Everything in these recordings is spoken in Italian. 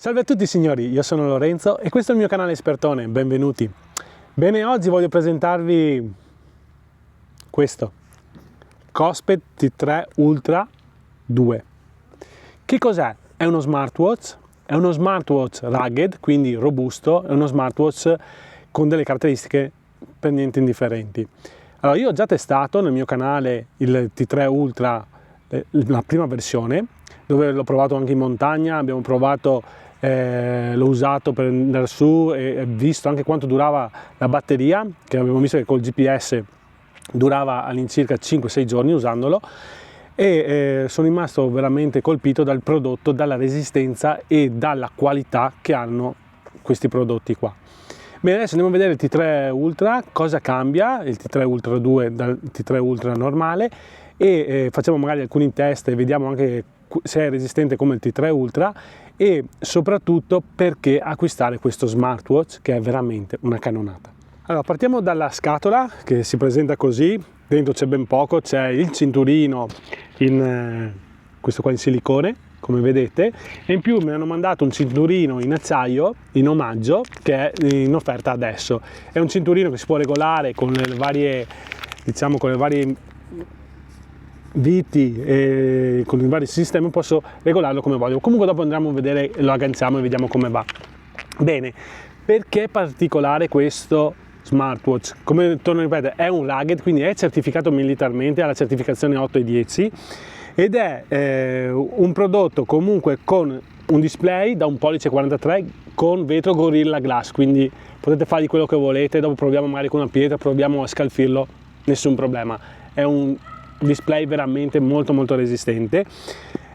Salve a tutti signori, io sono Lorenzo e questo è il mio canale Espertone, benvenuti. Bene, oggi voglio presentarvi questo Cospet T3 Ultra 2. Che cos'è? È uno smartwatch, rugged, quindi robusto, è uno smartwatch con delle caratteristiche per niente indifferenti. Allora, io ho già testato nel mio canale il T3 Ultra, la prima versione, dove l'ho provato anche in montagna, abbiamo provato, l'ho usato per andare su e visto anche quanto durava la batteria, che abbiamo visto che col GPS durava all'incirca 5-6 giorni usandolo, e sono rimasto veramente colpito dal prodotto, dalla resistenza e dalla qualità che hanno questi prodotti qua. Bene, adesso andiamo a vedere il T3 Ultra, cosa cambia il T3 Ultra 2 dal T3 Ultra normale e facciamo magari alcuni test e vediamo anche se è resistente come il T3 Ultra e soprattutto perché acquistare questo smartwatch che è veramente una cannonata. Allora, partiamo dalla scatola che si presenta così, dentro c'è ben poco, c'è il cinturino in questo qua in silicone, come vedete, e in più mi hanno mandato un cinturino in acciaio in omaggio che è in offerta adesso. È un cinturino che si può regolare con le varie, diciamo, con le varie viti e con i vari sistemi, posso regolarlo come voglio. Comunque dopo andremo a vedere, lo agganciamo e vediamo come va. Bene, perché è particolare questo smartwatch? Come torno a ripetere, è un rugged, quindi è certificato militarmente, ha la certificazione 8 e 10 ed è un prodotto comunque con un display da 1,43 con vetro Gorilla Glass, quindi potete fargli quello che volete, dopo proviamo magari con una pietra, proviamo a scalfirlo, nessun problema. È un display veramente molto resistente,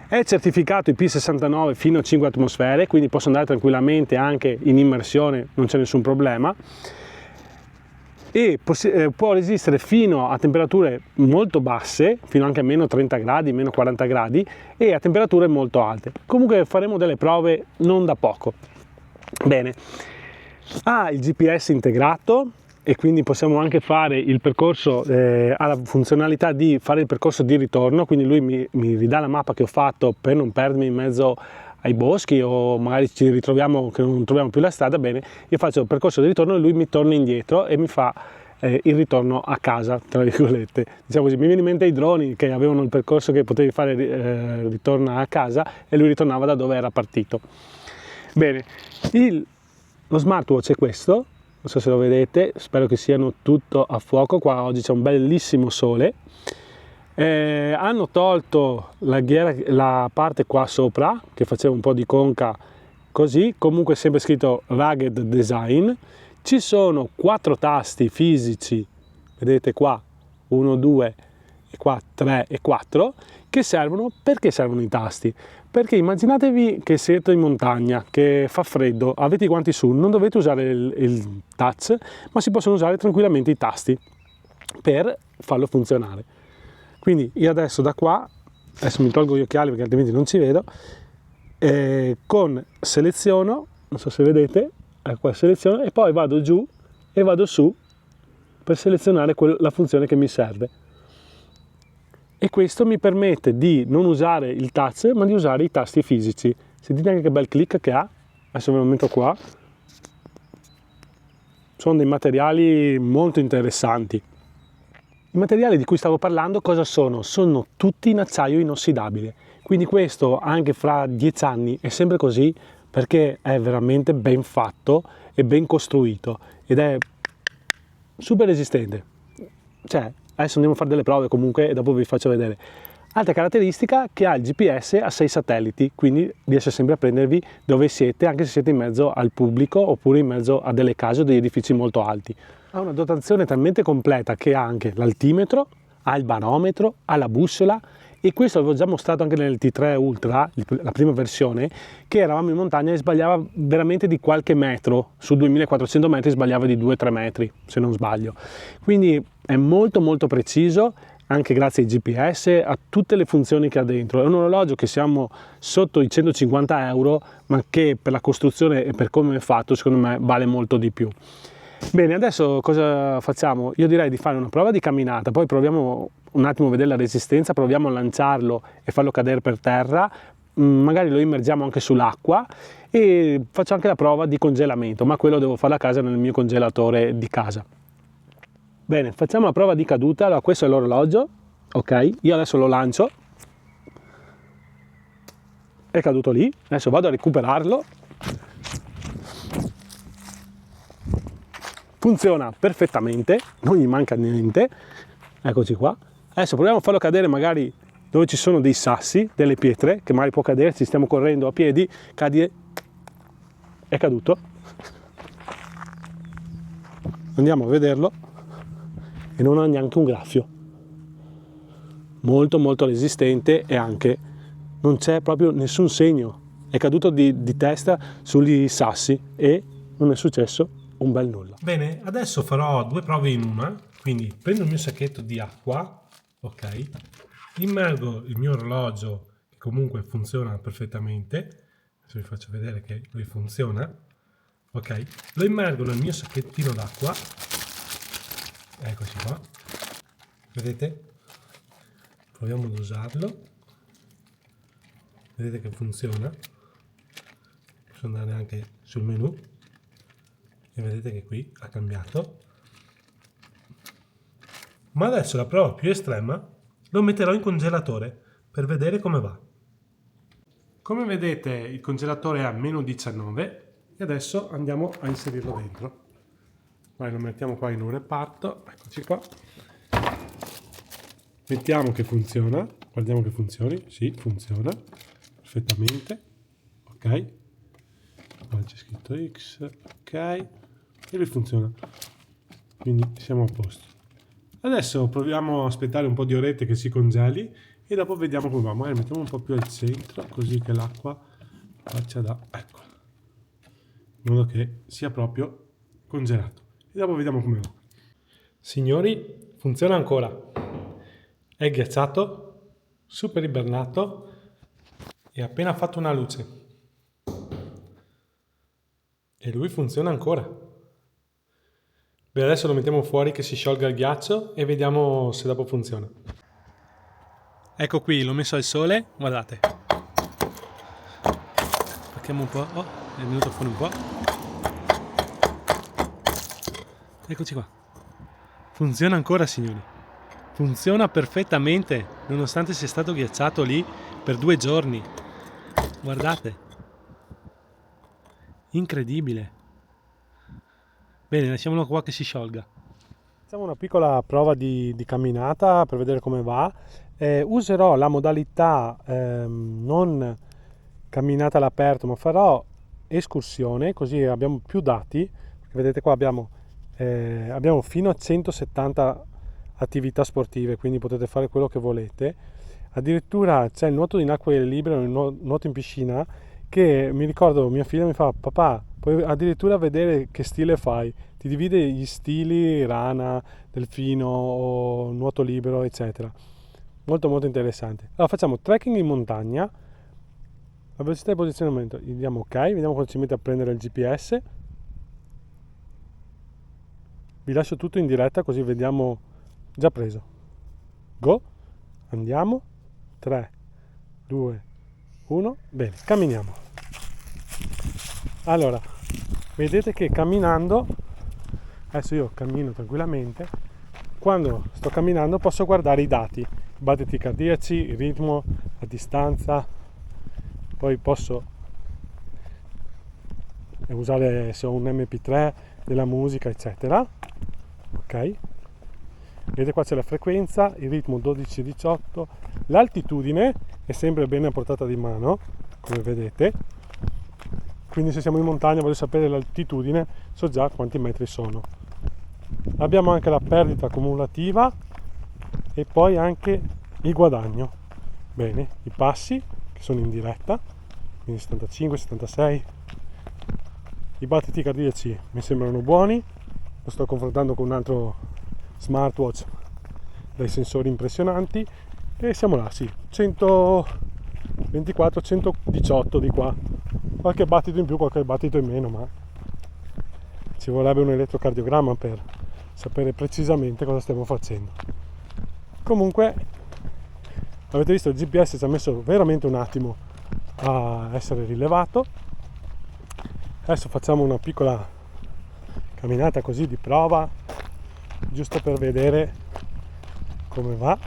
è certificato IP69 fino a 5 atmosfere, quindi posso andare tranquillamente anche in immersione, non c'è nessun problema, e può resistere fino a temperature molto basse, fino anche a meno 30 gradi, meno 40 gradi, e a temperature molto alte. Comunque faremo delle prove non da poco. Bene, ha il GPS integrato e quindi possiamo anche fare il percorso, ha la funzionalità di fare il percorso di ritorno, quindi lui mi ridà la mappa che ho fatto per non perdermi in mezzo ai boschi o magari ci ritroviamo che non troviamo più la strada. Bene, io faccio il percorso di ritorno e lui mi torna indietro e mi fa il ritorno a casa, tra virgolette, diciamo così. Mi viene in mente i droni che avevano il percorso che potevi fare ritorno a casa e lui ritornava da dove era partito. Bene, lo smartwatch è questo, non so se lo vedete, spero che siano tutto a fuoco. Qua oggi c'è un bellissimo sole. Hanno tolto la parte qua sopra che faceva un po' di conca così, comunque sempre scritto Rugged Design. Ci sono 4 tasti fisici, vedete qua 1, 2 e qua 3 e 4, che servono. Perché servono i tasti? Perché immaginatevi che siete in montagna, che fa freddo, avete i guanti su, non dovete usare il touch, ma si possono usare tranquillamente i tasti per farlo funzionare. Quindi io adesso da qua, adesso mi tolgo gli occhiali perché altrimenti non ci vedo, seleziono, non so se vedete, ecco, seleziono e poi vado giù e vado su per selezionare la funzione che mi serve. E questo mi permette di non usare il touch ma di usare i tasti fisici. Sentite anche che bel click che ha, adesso ve lo metto qua. Sono dei materiali molto interessanti. I materiali di cui stavo parlando cosa sono? Sono tutti in acciaio inossidabile, quindi questo anche fra 10 anni è sempre così perché è veramente ben fatto e ben costruito ed è super resistente. Cioè, adesso andiamo a fare delle prove comunque e dopo vi faccio vedere. Altra caratteristica che ha il GPS a 6 satelliti, quindi riesce sempre a prendervi dove siete, anche se siete in mezzo al pubblico oppure in mezzo a delle case o degli edifici molto alti. Ha una dotazione talmente completa che ha anche l'altimetro, ha il barometro, ha la bussola, e questo l'avevo già mostrato anche nel T3 Ultra, la prima versione, che eravamo in montagna e sbagliava veramente di qualche metro, su 2400 metri sbagliava di 2-3 metri, se non sbaglio. Quindi è molto preciso, anche grazie ai GPS, a tutte le funzioni che ha dentro. È un orologio che siamo sotto i 150 euro, ma che per la costruzione e per come è fatto, secondo me, vale molto di più. Bene, adesso cosa facciamo? Io direi di fare una prova di camminata, poi proviamo un attimo a vedere la resistenza, proviamo a lanciarlo e farlo cadere per terra, magari lo immergiamo anche sull'acqua e faccio anche la prova di congelamento, ma quello devo fare a casa nel mio congelatore di casa. Bene, facciamo la prova di caduta. Allora, questo è l'orologio, ok? Io adesso lo lancio, è caduto lì, adesso vado a recuperarlo. Funziona perfettamente, non gli manca niente, eccoci qua. Adesso proviamo a farlo cadere magari dove ci sono dei sassi, delle pietre, che magari può cadere, ci stiamo correndo a piedi, cadi, è caduto. Andiamo a vederlo e non ha neanche un graffio. Molto molto resistente e anche non c'è proprio nessun segno. È caduto di testa sugli sassi e non è successo un bel nulla. Bene, adesso farò due prove in una, quindi prendo il mio sacchetto di acqua, ok, immergo il mio orologio che comunque funziona perfettamente, adesso vi faccio vedere che lui funziona, ok, lo immergo nel mio sacchettino d'acqua, eccoci qua, vedete? Proviamo ad usarlo, vedete che funziona, posso andare anche sul menu e vedete che qui ha cambiato, ma adesso la prova più estrema lo metterò in congelatore per vedere come va. Come vedete il congelatore è a meno 19 e adesso andiamo a inserirlo dentro. Vai, lo mettiamo qua in un reparto, eccoci qua, mettiamo che funziona, guardiamo che funzioni, sì, funziona perfettamente, ok, qua c'è scritto X, ok, e lui funziona, quindi siamo a posto. Adesso proviamo a aspettare un po' di orette che si congeli e dopo vediamo come va. Magari mettiamo un po' più al centro così che l'acqua faccia da, ecco, in modo che sia proprio congelato e dopo vediamo come va. Signori, funziona ancora, è ghiacciato, super ibernato e ha appena fatto una luce e lui funziona ancora. Beh, adesso lo mettiamo fuori che si sciolga il ghiaccio e vediamo se dopo funziona. Ecco qui, l'ho messo al sole, guardate. Facciamo un po', oh, è venuto fuori un po'. Eccoci qua. Funziona ancora, signori. Funziona perfettamente, nonostante sia stato ghiacciato lì per 2 giorni. Guardate. Incredibile. Bene, lasciamolo qua che si sciolga. Facciamo una piccola prova di camminata per vedere come va. Userò la modalità non camminata all'aperto, ma farò escursione, così abbiamo più dati. Vedete qua abbiamo fino a 170 attività sportive, quindi potete fare quello che volete. Addirittura c'è il nuoto in acque libere, il nuoto in piscina, che mi ricordo mia figlia mi fa: papà, puoi addirittura vedere che stile fai, ti divide gli stili rana, delfino o nuoto libero, eccetera. Molto molto interessante. Allora facciamo trekking in montagna, la velocità di posizionamento gli diamo ok, vediamo quando ci mette a prendere il GPS. Vi lascio tutto in diretta così vediamo. Già preso, go, andiamo, 3, 2, 1, bene, camminiamo. Allora, vedete che camminando, adesso io cammino tranquillamente, quando sto camminando posso guardare i dati, i battiti cardiaci, il ritmo, la distanza, poi posso usare se ho un MP3 della musica, eccetera, ok? Vedete qua c'è la frequenza, il ritmo 12-18, l'altitudine è sempre bene a portata di mano, come vedete, quindi se siamo in montagna voglio sapere l'altitudine, so già quanti metri sono. Abbiamo anche la perdita cumulativa e poi anche il guadagno. Bene, i passi che sono in diretta, quindi 75, 76, i battiti cardiaci mi sembrano buoni, lo sto confrontando con un altro smartwatch dai sensori impressionanti e siamo là, sì, 124, 118 di qua, qualche battito in più, qualche battito in meno, ma ci vorrebbe un elettrocardiogramma per sapere precisamente cosa stiamo facendo. Comunque avete visto, il GPS ci ha messo veramente un attimo a essere rilevato. Adesso facciamo una piccola camminata così di prova, giusto per vedere come va.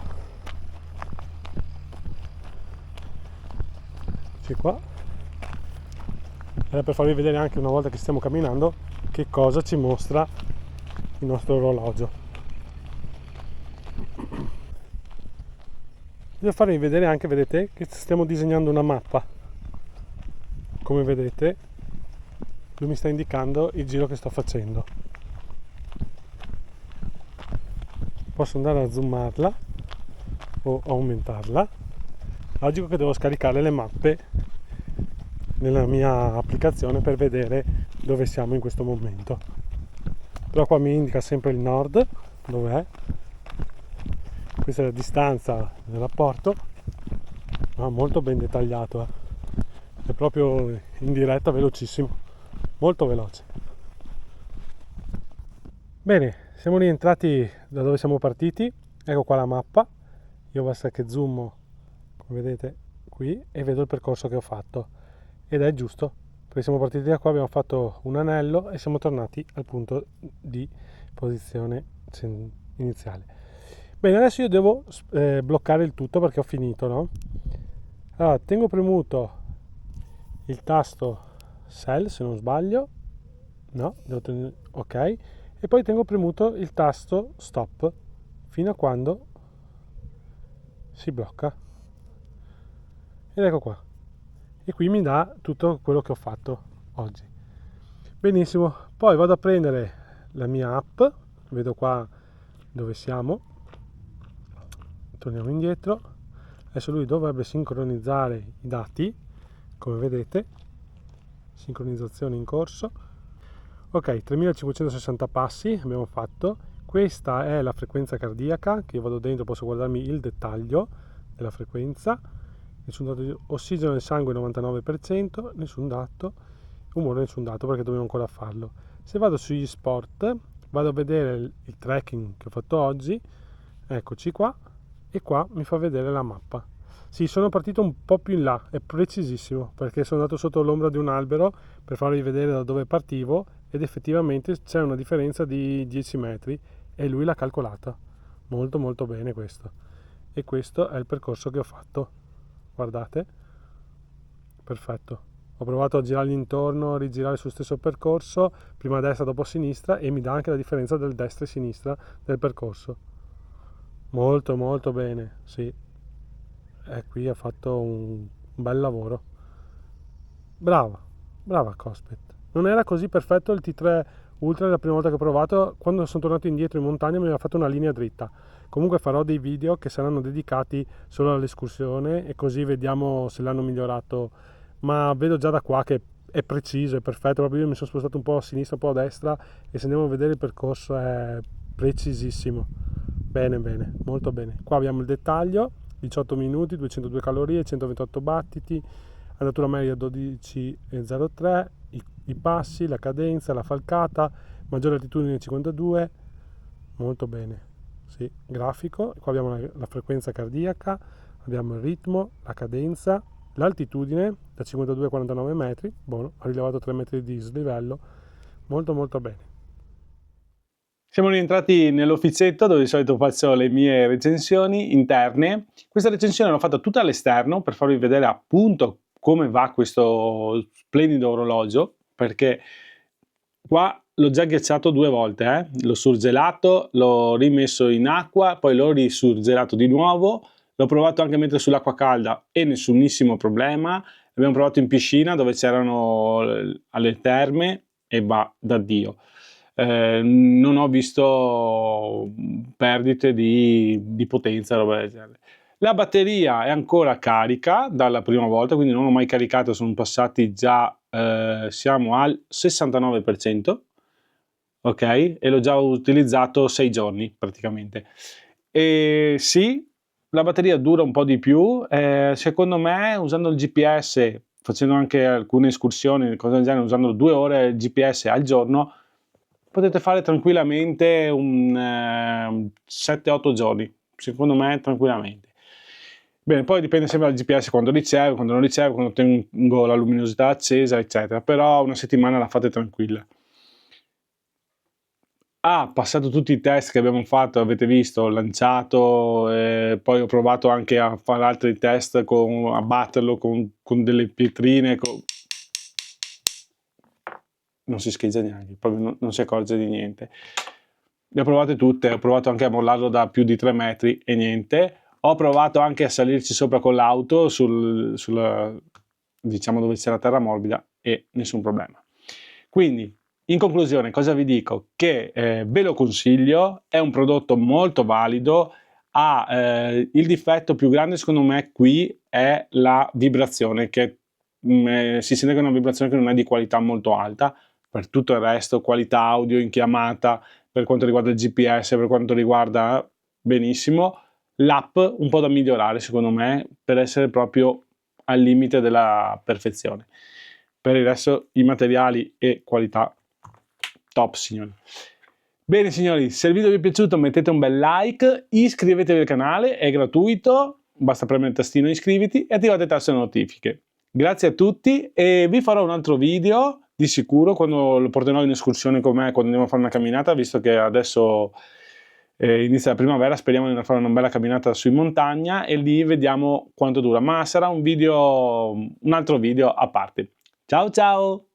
Eccoci qua. Era per farvi vedere anche, una volta che stiamo camminando, che cosa ci mostra il nostro orologio. Devo farvi vedere anche, vedete, che stiamo disegnando una mappa. Come vedete, lui mi sta indicando il giro che sto facendo. Posso andare a zoomarla o aumentarla. Logico che devo scaricare le mappe nella mia applicazione per vedere dove siamo in questo momento. Però qua mi indica sempre il nord, dov'è. Questa è la distanza del rapporto, ma molto ben dettagliato, è proprio in diretta, velocissimo, molto veloce. Bene, siamo rientrati da dove siamo partiti. Ecco qua la mappa. Io basta che zoom, come vedete qui, e vedo il percorso che ho fatto, ed è giusto perché siamo partiti da qua, abbiamo fatto un anello e siamo tornati al punto di posizione iniziale. Bene, adesso io devo bloccare il tutto perché ho finito, no? Allora, tengo premuto il tasto Cell, se non sbaglio, no, devo tenere, ok, e poi tengo premuto il tasto Stop fino a quando si blocca, ed ecco qua, e qui mi dà tutto quello che ho fatto oggi. Benissimo, poi vado a prendere la mia app, vedo qua dove siamo, torniamo indietro. Adesso lui dovrebbe sincronizzare i dati, come vedete, sincronizzazione in corso. Ok, 3560 passi abbiamo fatto. Questa è la frequenza cardiaca, che io vado dentro, posso guardarmi il dettaglio della frequenza. Nessun dato di ossigeno nel sangue 99%, nessun dato, umore nessun dato perché dobbiamo ancora farlo. Se vado sugli sport, vado a vedere il tracking che ho fatto oggi, eccoci qua, e qua mi fa vedere la mappa. Sì, sono partito un po' più in là, è precisissimo, perché sono andato sotto l'ombra di un albero per farvi vedere da dove partivo, ed effettivamente c'è una differenza di 10 metri e lui l'ha calcolata. Molto molto bene questo. E questo è il percorso che ho fatto. Guardate, perfetto. Ho provato a girargli intorno, a rigirare sullo stesso percorso, prima a destra, dopo a sinistra, e mi dà anche la differenza del destra e sinistra del percorso. Molto molto bene, sì. E qui ha fatto un bel lavoro. Brava, brava Cospet. Non era così perfetto il T3 Ultra la prima volta che ho provato. Quando sono tornato indietro in montagna mi aveva fatto una linea dritta. Comunque farò dei video che saranno dedicati solo all'escursione e così vediamo se l'hanno migliorato. Ma vedo già da qua che è preciso, è perfetto. Proprio io mi sono spostato un po' a sinistra, un po' a destra, e se andiamo a vedere il percorso è precisissimo. Bene, bene, molto bene. Qua abbiamo il dettaglio: 18 minuti, 202 calorie, 128 battiti, andatura media 12,03, i passi, la cadenza, la falcata, maggiore altitudine 52, molto bene. Sì, grafico, qua abbiamo la frequenza cardiaca, abbiamo il ritmo, la cadenza, l'altitudine da 52 a 49 metri, buono, ha rilevato 3 metri di dislivello, molto molto bene. Siamo rientrati nell'officetto dove di solito faccio le mie recensioni interne. Questa recensione l'ho fatta tutta all'esterno per farvi vedere appunto come va questo splendido orologio, perché qua l'ho già ghiacciato 2 volte, l'ho surgelato, l'ho rimesso in acqua, poi l'ho risurgelato di nuovo, l'ho provato anche a mettere sull'acqua calda e nessunissimo problema. Abbiamo provato in piscina dove c'erano alle terme e va da Dio. Non ho visto perdite di potenza, roba del genere. La batteria è ancora carica dalla prima volta, quindi non ho mai caricato, sono passati già, siamo al 69%, ok? E l'ho già utilizzato 6 giorni praticamente. E sì, la batteria dura un po' di più, secondo me usando il GPS, facendo anche alcune escursioni, cose del genere, usando 2 ore GPS al giorno, potete fare tranquillamente un 7-8 giorni, secondo me tranquillamente. Bene, poi dipende sempre dal GPS quando riceve, quando non riceve, quando tengo la luminosità accesa, eccetera, però una settimana la fate tranquilla. Ha passato tutti i test che abbiamo fatto, avete visto, ho lanciato, poi ho provato anche a fare altri test, a batterlo con delle pietrine, non si scheggia neanche, proprio non si accorge di niente. Le ho provate tutte, ho provato anche a mollarlo da più di 3 metri e niente. Ho provato anche a salirci sopra con l'auto, diciamo dove c'è la terra morbida, e nessun problema. Quindi, in conclusione, cosa vi dico? Che ve lo consiglio, è un prodotto molto valido, il difetto più grande secondo me qui è la vibrazione, che si sente che è una vibrazione che non è di qualità molto alta. Per tutto il resto, qualità audio in chiamata, per quanto riguarda il GPS, per quanto riguarda benissimo. L'app un po' da migliorare secondo me per essere proprio al limite della perfezione. Per il resto i materiali e qualità top, signori. Bene signori, se il video vi è piaciuto mettete un bel like, iscrivetevi al canale, è gratuito, basta premere il tastino iscriviti e attivate tasto notifiche. Grazie a tutti e vi farò un altro video di sicuro quando lo porterò in escursione con me, quando andiamo a fare una camminata, visto che adesso inizia la primavera, speriamo di fare una bella camminata su in montagna e lì vediamo quanto dura, ma sarà un altro video a parte. Ciao ciao!